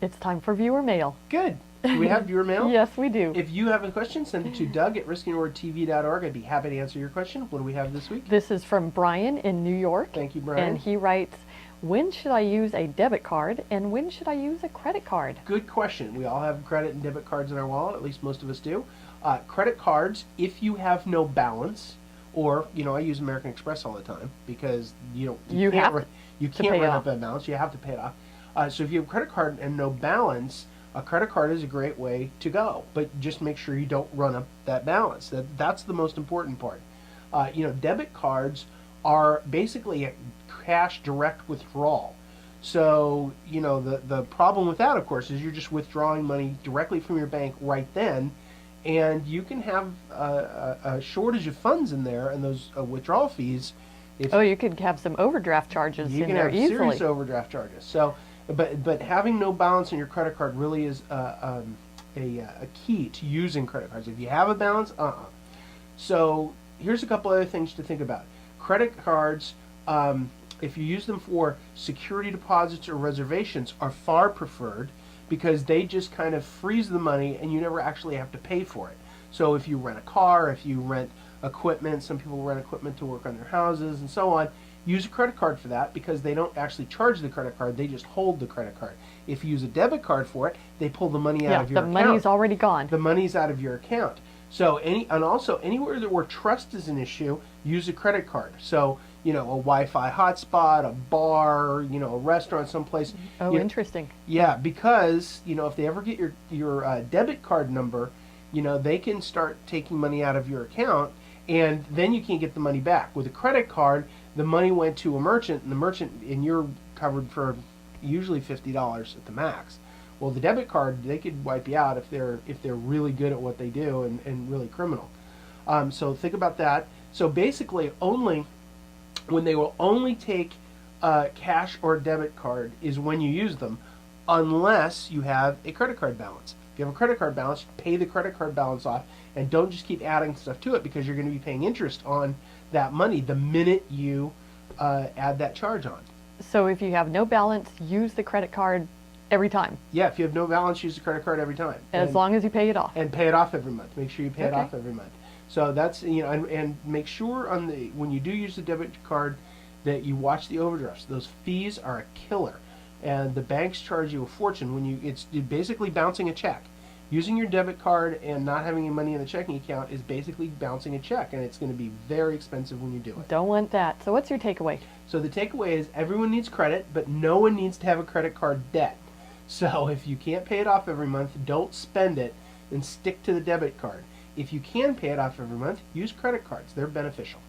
It's time for viewer mail. Good. Do we have viewer mail? Yes, we do. If you have a question, send it to Doug@riskingyourtv.org. I'd be happy to answer your question. What do we have this week? This is from Brian in New York. Thank you, Brian. And he writes, when should I use a debit card and when should I use a credit card? Good question. We all have credit and debit cards in our wallet, at least most of us do. Credit cards, if you have no balance, or, I use American Express all the time because you can't run up that balance. You have to pay it off. So if you have a credit card and no balance, a credit card is a great way to go. But just make sure you don't run up that balance. That's the most important part. Debit cards are basically a cash direct withdrawal. So, the problem with that, of course, is you're just withdrawing money directly from your bank right then, and you can have a shortage of funds in there, and those withdrawal fees. You could have some overdraft charges in there easily. You can have serious overdraft charges. So, but having no balance in your credit card really is a key to using credit cards. If you have a balance, So here's a couple other things to think about. Credit cards, if you use them for security deposits or reservations, are far preferred because they just kind of freeze the money and you never actually have to pay for it. So if you rent a car, if you rent equipment, some people rent equipment to work on their houses and so on, use a credit card for that because they don't actually charge the credit card, they just hold the credit card. If you use a debit card for it, they pull the money out of your account. The money's already gone. The money's out of your account. So also anywhere where trust is an issue, use a credit card. So, a Wi-Fi hotspot, a bar, a restaurant someplace. Oh, interesting. Yeah, because, if they ever get your debit card number, they can start taking money out of your account and then you can't get the money back. With a credit card, the money went to a merchant and you're covered for usually $50 at the max. Well, the debit card, they could wipe you out if they're really good at what they do and really criminal. So think about that. So basically, when they will only take cash or debit card is when you use them, unless you have a credit card balance. If you have a credit card balance, pay the credit card balance off, and don't just keep adding stuff to it because you're going to be paying interest on that money the minute you add that charge on. So if you have no balance, use the credit card every time. Yeah, if you have no balance, use the credit card every time. As long as you pay it off. And pay it off every month. Make sure you pay it off every month. So that's, and make sure when you do use the debit card that you watch the overdrafts. Those fees are a killer. And the banks charge you a fortune it's basically bouncing a check. Using your debit card and not having any money in the checking account is basically bouncing a check, and it's going to be very expensive when you do it. Don't want that. So what's your takeaway? So the takeaway is everyone needs credit, but no one needs to have a credit card debt. So if you can't pay it off every month, don't spend it and stick to the debit card. If you can pay it off every month, use credit cards. They're beneficial.